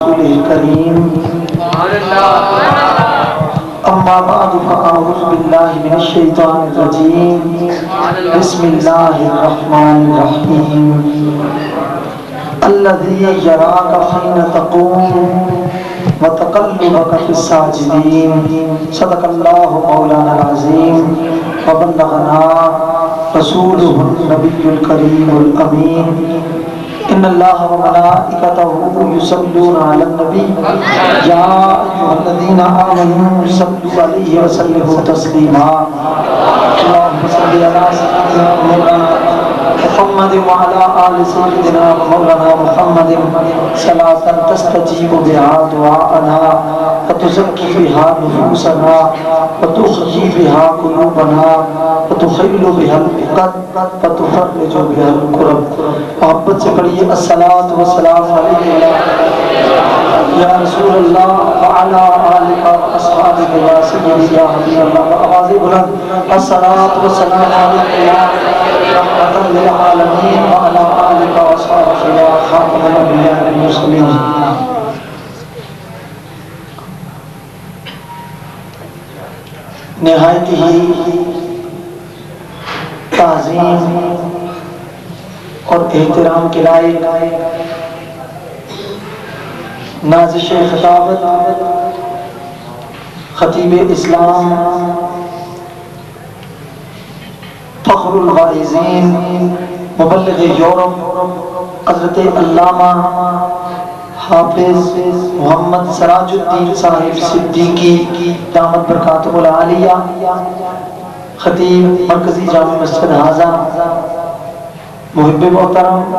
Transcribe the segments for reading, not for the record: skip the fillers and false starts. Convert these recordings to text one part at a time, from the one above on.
الكريم أما بعد فأعوذ بالله من الشيطان الرجيم بسم الله الرحمن الرحيم الذي يراك حين تقوم وتقلبك في الساجدين صدق الله مولانا العظيم وبلغنا رسوله النبي الكريم الأمين إن الله وملائكته يصلون على النبي يا أيها الذين آمنوا صلوا عليه وسلموا تسليما اللهم صل على سيدنا مولانا محمد وعلى آل سيدنا مولانا محمد صلاة تستجيب بها دعاءنا وتزكي بها نفوسنا وتحيي بها قلوبنا وتخل بها العقد وتفرج بها الكرب. محبت سے پڑھیے الصلاۃ والسلام علیک یا رسول اللہ وعلی آلک واصحابک یا سیدی یا حبیب اللہ. آواز بلند الصلاۃ والسلام علیک یا رحمۃ للعالمین وعلی آلک واصحابک یا خاتم الانبیاء والمرسلین. نہایت ہی تعظیم اور احترام کے لائق نازش خطابت خطیب اسلام فخر الغائزین مبلغ یورپ حضرت علامہ حافظ محمد سراج الدین صاحب صدیقی دامت برکاتہ العالیہ خطیب مرکزی جامع مسجد حاضہ محب محترم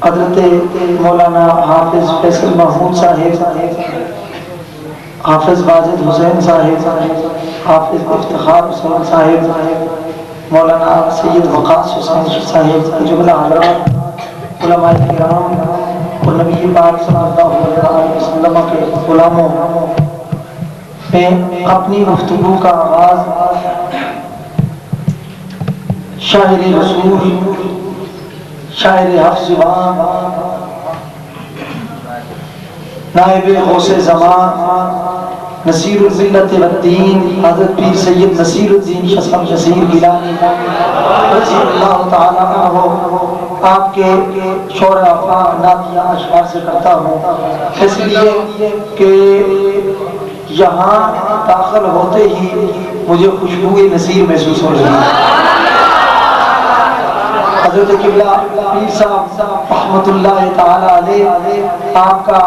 حضرت مولانا حافظ فیصل محمود صاحب حافظ واجد حسین صاحب حافظ افتخار حسین صاحب مولانا سید وقاص حسین صاحب جملہ حضرات علماء کرام اور نبی پاک صلی اللہ علیہ وسلم کے غلاموں میں اپنی گفتگو کا آغاز شاعر رسول شاعر حفظ زبان نائب غوث زمان نصیر الملت والدین حضرت پیر سید نصیر الدین شسم جسیر گیلانی رضی اللہ تعالیٰ عنہ آپ کے شعر افاق نعتیہ اشعار سے کرتا ہوں، اس لیے کہ یہاں داخل ہوتے ہی مجھے خوشبوئے نصیر محسوس ہو رہی ہے. حضرت قبلہ پیر صاحب رحمۃ اللہ تعالی علیہ آپ کا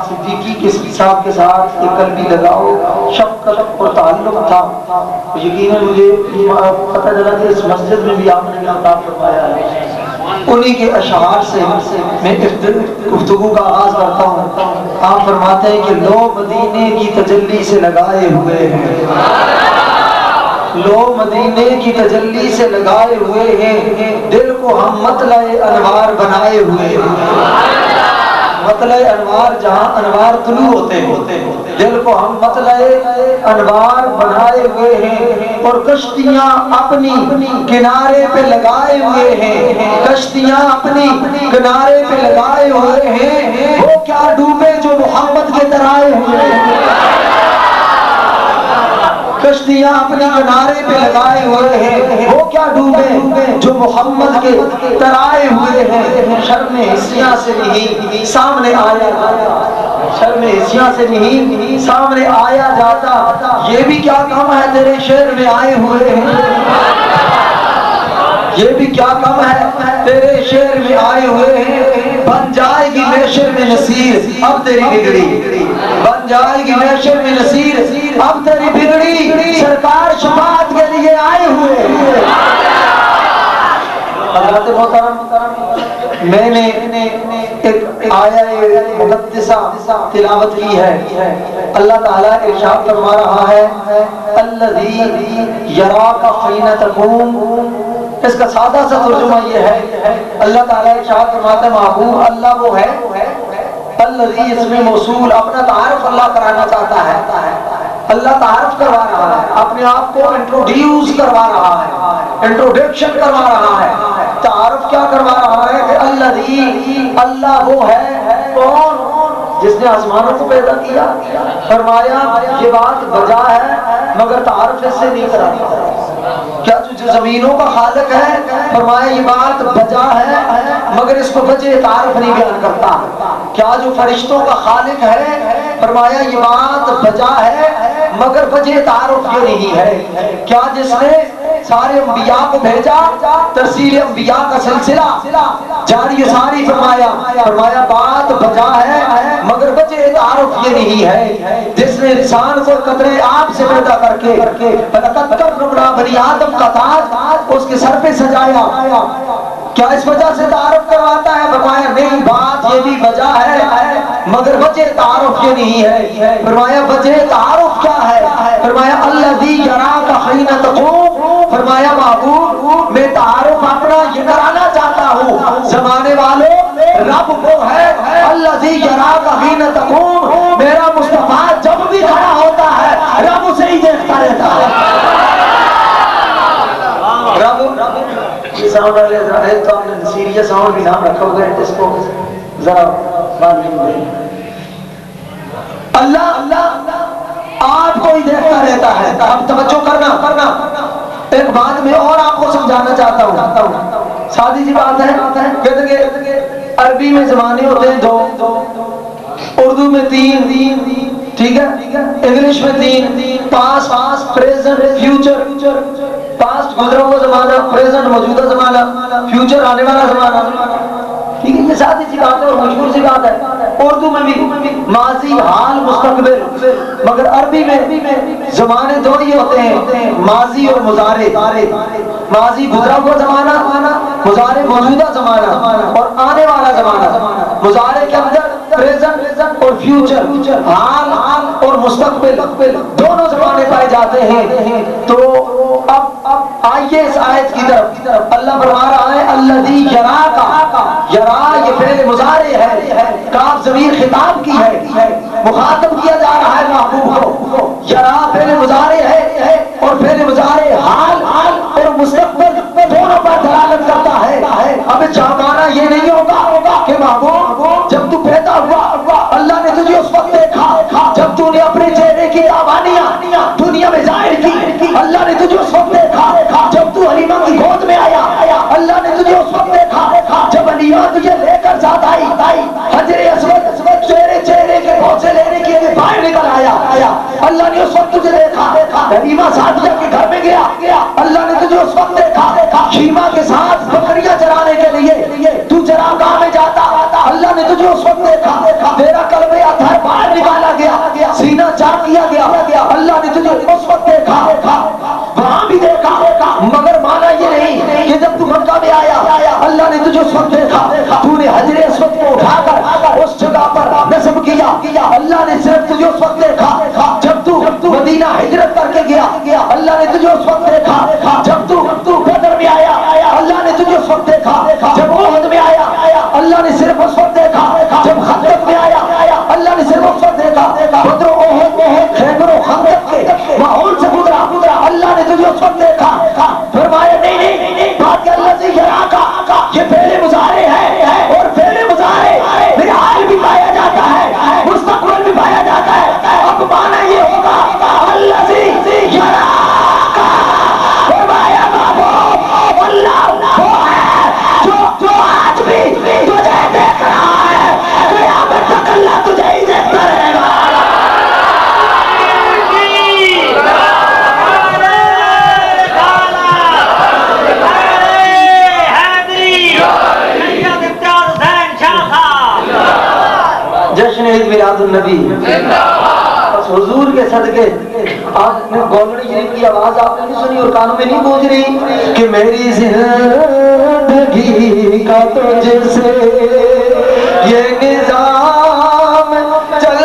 صدیقی کے صاحب کے ساتھ ایک قلبی لگاؤ شفقت اور تعلق تھا. یقیناً مجھے پتہ چلا کہ اس مسجد میں بھی آپ نے خطاب فرمایا ہے. انہی کے اشعار سے میں گفتگو کا آغاز کرتا ہوں. آپ فرماتے ہیں کہ لو مدینے کی تجلی سے لگائے ہوئے ہیں، لو مدینے کی تجلی سے لگائے ہوئے ہیں، دل کو ہم مطلع انوار بنائے ہوئے ہیں. مطلع انوار جہاں انوار طلوع ہوتے ہیں، دل کو ہم مطلع انوار بنائے ہوئے ہیں اور کشتیاں اپنی کنارے پہ لگائے ہوئے ہیں. کشتیاں اپنی کنارے پہ لگائے ہوئے ہیں، وہ کیا ڈوبے جو محمد کے ترائے ہوئے ہیں. کشتیاں اپنے کنارے پہ لگائے ہوئے ہیں، وہ کیا ڈوبے جو محمد کے ترائے ہوئے ہیں. شرم حسیاں سے نہیں سامنے آیا جاتا، شرم حسیاں سے نہیں سامنے آیا جاتا. یہ بھی کیا کم ہے تیرے شہر میں آئے ہوئے ہیں، یہ بھی کیا کم ہے تیرے شہر میں آئے ہوئے ہیں. بن جائے گی محشر میں نصیر اب تیری بگڑی، بن جائے گی محشر میں نصیر اب تیری بگڑی. سرکار شفاعت کے لیے آئے ہوئے ہیں. حضرت محترم میں نے ایک آیہ مقدسہ تلاوت کی ہے. اللہ تعالیٰ ارشاد فرما رہا ہے الذی یراک حین تقوم. اس کا سادہ سا ترجمہ یہ ہے اللہ تعالیٰ ارشاد فرماتا ہے محبوب اللہ وہ ہے الذی اس میں موصول اپنا تعارف اللہ کرانا چاہتا ہے. اللہ تعارف کروا رہا ہے، اپنے آپ کو انٹروڈیوس کروا رہا ہے، انٹروڈکشن کروا رہا ہے. تعارف کیا کروا رہا ہے کہ اللہ وہ ہے کون جس نے آسمانوں کو پیدا کیا. فرمایا یہ بات بجا ہے مگر تعارف اس سے نہیں کراتا. کیا جو زمینوں کا خالق ہے؟ فرمایا یہ بات بجا ہے مگر اس کو وجہ تعارف نہیں بیان کرتا. کیا جو فرشتوں کا خالق ہے؟ فرمایا یہ بات بجا ہے مگر وجہ تعارف یہ نہیں ہے. کیا جس نے سارے انبیاء کو بھیجا ترسیل انبیاء کا سلسلہ جاری ساری فرمایا بات بجا ہے مگر وجہ تعارف یہ نہیں ہے. جس نے انسان کو قطرے آپ سے پیدا کر کے بنی آدم کا تاج اس کے سر پہ سجایا، کیا اس وجہ سے تعارف کرواتا ہے؟ فرمایا نہیں، بات یہ بھی وجہ ہے مگر وجہ تعارف یہ نہیں ہے. فرمایا وجہ تعارف کیا ہے؟ فرمایا الذی یراک حین تقوم. فرمایا محبوب میں تعارف اپنا یہ کرانا چاہتا ہوں زمانے والوں، رب وہ ہے الذی یراک حین تقوم. میرا مصطفیٰ جب بھی کھڑا ہوتا ہے رب اسے ہی دیکھتا رہتا ہے. رب یہ ساؤنڈ والے تو ہم نے سیریس ساؤنڈ بھی نام رکھا ہوگا، اس کو ذرا بات نہیں ہوئی. اللہ آپ کو ہی دیکھتا رہتا ہے. اب توجہ کرنا، ایک بات میں اور آپ کو سمجھانا چاہتا ہوں. سادی سی بات ہے، کہتے کہ عربی میں زمانے ہوتے ہیں دو، اردو میں تین، ٹھیک ہے، انگلش میں تین، پاسٹ پریزنٹ فیوچر. پاسٹ گزرا ہوا زمانہ، پریزنٹ موجودہ زمانہ، فیوچر آنے والا زمانہ. ٹھیک ہے، یہ سادی سی بات ہے اور مشہور سی بات ہے. اردو میں بھی ماضی، حال، مستقبل، مگر عربی میں زمانے دو ہی ہوتے ہیں، ماضی اور مضارع. ماضی گزرا ہوا زمانہ، مضارع موجودہ زمانہ اور آنے والا زمانہ. مضارع کے اندر پریزنٹ اور فیوچر، حال اور مستقبل دونوں زمانے پائے جاتے ہیں. تو اب آئیے اس آیت کی طرف. اللہ فرما رہا ہے الذی یراک. یرا یہ فعل مضارع ہے، کاف ضمیر خطاب کی ہے، مخاطب کیا جا رہا ہے محبوب کو. یرا فعل مضارع ہے اور فعل مضارع حال اور مستقبل دونوں پر دلالت کرتا ہے. اب چاہمانا یہ نہیں ہوگا کہ محبوب جب تو پیدا ہوا اللہ نے تجھے اس وقت دیکھا جب تو نے اپنے چہرے کی آوانیاں دنیا میں ظاہر کی. اللہ نے تجھے اس وقت دیکھا جب تو حلیمہ کی گود میں آیا. اللہ نے تجھے اس وقت دیکھا جب حلیمہ تجھے لے کر ساتھ آئی. حجر اسود چہرے کے بوسے لینے کے لیے باہر نکل آیا. اللہ نے اس وقت تجھے دیکھا. حلیمہ سعدیہ کے گھر میں گیا. اللہ نے تجھے اس وقت دیکھا. شیما کے ساتھ بکریاں چرانے کے لیے تو چراگاہ میں جاتا. اللہ نے تجھے اس وقت دیکھا. تیرا قلبِ اطہر باہر نکالا گیا، سینہ چاک کیا گیا. اللہ نے تجھے اس وقت دیکھا، وہاں بھی دیکھا. مگر مانا یہ نہیں کہ جب تو مکہ میں آیا اللہ نے تجھے اس وقت دیکھا. تو نے حجر اسود کو اٹھا کر اس جگہ پر نصب کیا. اللہ نے صرف تجھے اس وقت دیکھا جب تو مدینہ ہجرت کر کے گیا. اللہ نے تجھے اس وقت دیکھا جب تو بدر میں آیا. اللہ نے تجھے اس وقت دیکھا جب احد میں آیا. اللہ نے صرف اس وقت دیکھا جب خندق میں آیا. اللہ نے صرف اس وقت دیکھا بدر و احد خیبر و خندق کے ماحول سے گزرا. اللہ نے تجھے اس وقت دیکھا. فرمایا نہیں، بات کہ اللہ سے یراک یہ فعل مضارع ہے اور فعل مضارع میں حال بھی پایا جاتا ہے، مستقبل بھی پایا جاتا ہے. اب مانا یہ ہوگا اللہ سے یراک. فرمایا بابو اللہ وہ ہے جو آج بھی تجھے دیکھ رہا ہے. قیامت تک اللہ تجھے ہی دیکھتا رہے گا. جشن عید میلاد النبی. بس حضور کے صدقے آپ نے گولڑی شریف کی آواز آپ نے نہیں سنی اور کانوں میں نہیں گونج رہی کہ میری زندگی کا تجھ سے یہ نظام چل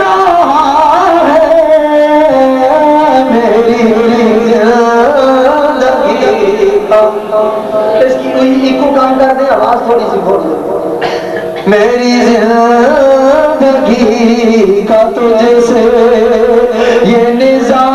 رہا ہے. میری زندگی کا اس کی ایکو کام کر دیں، آواز تھوڑی سی کھول دیں. میری زندگی کا تجھ سے یہ نظام